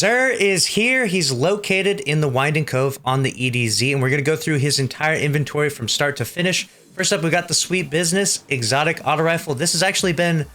Xur is here. He's located in the Winding Cove on the EDZ, and we're going to go through his entire inventory from start to finish. First up, we got the Sweet Business Exotic Auto Rifle. This has actually been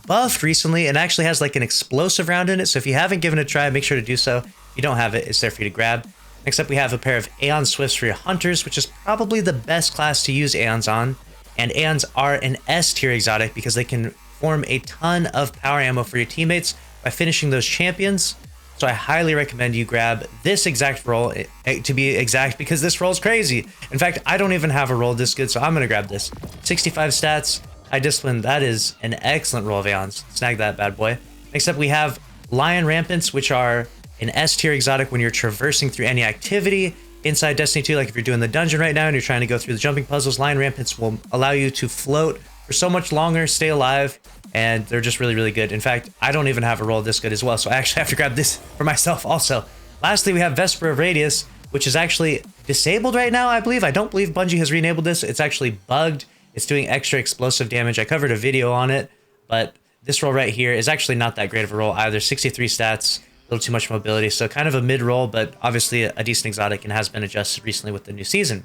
buffed recently and actually has like an explosive round in it, so if you haven't given it a try, make sure to do so. If you don't have it, it's there for you to grab. Next up, we have a pair of AEON Swifts for your Hunters, which is probably the best class to use AEONs on. And AEONs are an S tier exotic because they can form a ton of power ammo for your teammates by finishing those champions. So I highly recommend you grab this exact roll, to be exact, because this roll is crazy. In fact, I don't even have a roll this good, so I'm going to grab this. 65 stats, high discipline, that is an excellent roll of AEONs. Snag that bad boy. Next up, we have Lion Rampants, which are an S tier exotic when you're traversing through any activity inside Destiny 2. Like if you're doing the dungeon right now and you're trying to go through the jumping puzzles, Lion Rampants will allow you to float for so much longer, stay alive, and they're just really, really good. In fact, I don't even have a roll this good as well, so I actually have to grab this for myself also. Lastly, we have Vesper of Radius, which is actually disabled right now, I believe. I don't believe Bungie has re-enabled this. It's actually bugged. It's doing extra explosive damage. I covered a video on it, but this roll right here is actually not that great of a roll either. 63 stats, a little too much mobility, so kind of a mid-roll, but obviously a decent exotic and has been adjusted recently with the new season.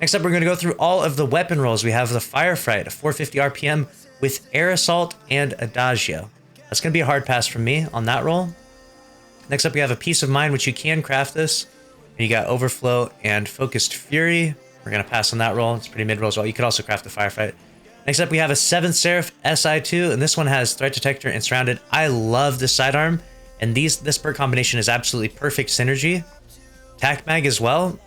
Next up, we're going to go through all of the weapon rolls. We have the Firefight, a 450 RPM with Air Assault and Adagio. That's going to be a hard pass from me on that roll. Next up, we have a Peace of Mind, which you can craft this. And you got Overflow and Focused Fury. We're going to pass on that roll. It's pretty mid-roll as well. You could also craft the Firefight. Next up, we have a 7th Seraph SI2, and this one has Threat Detector and Surrounded. I love this sidearm, and this perk combination is absolutely perfect synergy. Tac Mag as well.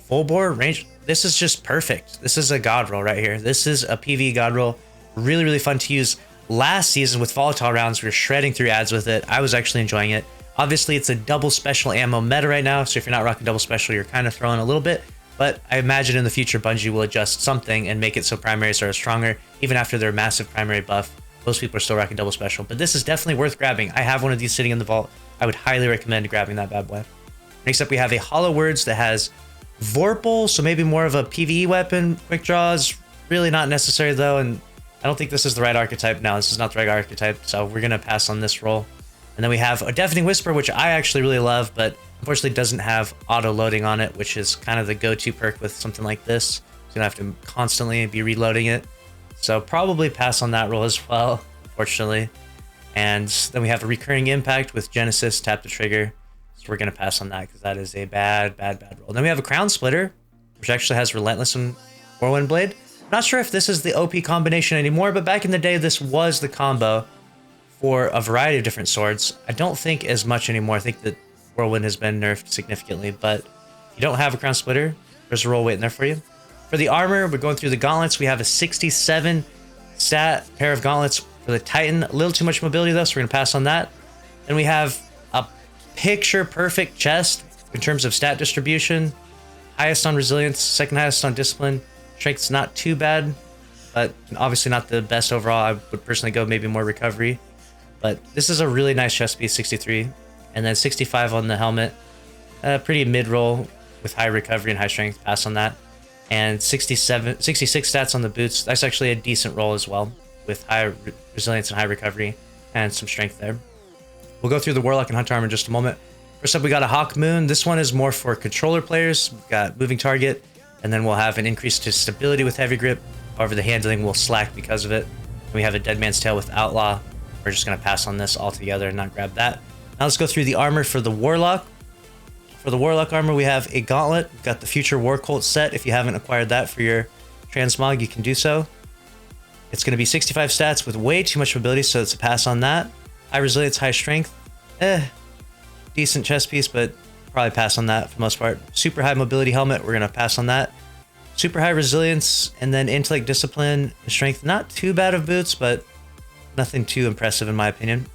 Full bore range. This is just perfect. This is a god roll right here. This is a PvE god roll. Really, really fun to use. Last season with volatile rounds, we were shredding through ads with it. I was actually enjoying it. Obviously, it's a double special ammo meta right now, so if you're not rocking double special, you're kind of throwing a little bit. But I imagine in the future, Bungie will adjust something and make it so primaries are stronger. Even after their massive primary buff, most people are still rocking double special. But this is definitely worth grabbing. I have one of these sitting in the vault. I would highly recommend grabbing that bad boy. Next up, we have a Hollow Words that has Vorpal, so maybe more of a PvE weapon. Quick draws, really not necessary though, and I don't think this is the right archetype now. This is not the right archetype, so we're going to pass on this roll. And then we have a Deafening Whisper, which I actually really love, but unfortunately doesn't have auto-loading on it, which is kind of the go-to perk with something like this. You're going to have to constantly be reloading it. So probably pass on that roll as well, unfortunately. And then we have a Recurring Impact with Genesis, tap the trigger. So we're going to pass on that because that is a bad roll. Then we have a Crown Splitter, which actually has Relentless and Whirlwind Blade. Not sure if this is the OP combination anymore, but back in the day, this was the combo for a variety of different swords. I don't think as much anymore. I think that Whirlwind has been nerfed significantly, but if you don't have a Crown Splitter, there's a roll waiting there for you. For the armor, we're going through the gauntlets. We have a 67 stat pair of gauntlets for the Titan. A little too much mobility though, so we're going to pass on that. Then we have a picture perfect chest in terms of stat distribution. Highest on resilience, second highest on discipline. Strength's not too bad, but obviously not the best overall. I would personally go maybe more recovery. But this is a really nice chest piece, 63. And then 65 on the helmet. Pretty mid-roll with high recovery and high strength. Pass on that. And 66 stats on the boots. That's actually a decent roll as well, with high resilience and high recovery and some strength there. We'll go through the Warlock and Hunter armor in just a moment. First up, we got a HAWKMOON. This one is more for controller players. We've got moving target. And then we'll have an increase to stability with heavy grip. However, the handling will slack because of it. And we have a Dead Man's Tail with Outlaw. We're just going to pass on this altogether and not grab that. Now let's go through the armor for the Warlock. For the Warlock armor, we have a Gauntlet. We've got the Future War Cult set. If you haven't acquired that for your transmog, you can do so. It's going to be 65 stats with way too much mobility, so it's a pass on that. High resilience, high strength. Decent chest piece, but probably pass on that for the most part. Super high mobility helmet, we're going to pass on that. Super high resilience, and then intellect, discipline, and strength. Not too bad of boots, but nothing too impressive in my opinion.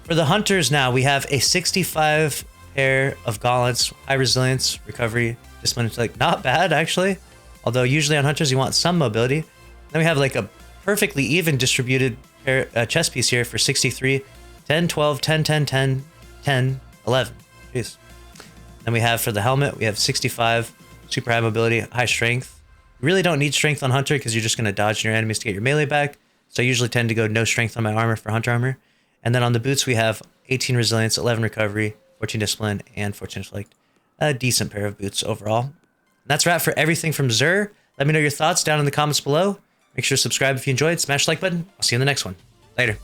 For the Hunters now, we have a 65 pair of gauntlets, high resilience, recovery, discipline, intellect. Not bad, actually. Although usually on Hunters, you want some mobility. Then we have like a perfectly even distributed pair, chest piece here for 63, 10, 12, 10, 10, 10, 10, 11. Jeez. Then we have for the helmet, we have 65, super high mobility, high strength. You really don't need strength on Hunter because you're just going to dodge your enemies to get your melee back. So I usually tend to go no strength on my armor for Hunter armor. And then on the boots, we have 18 resilience, 11 recovery, 14 discipline, and 14 intellect. A decent pair of boots overall. And that's a wrap for everything from Xur. Let me know your thoughts down in the comments below. Make sure to subscribe if you enjoyed. Smash the like button. I'll see you in the next one. Later.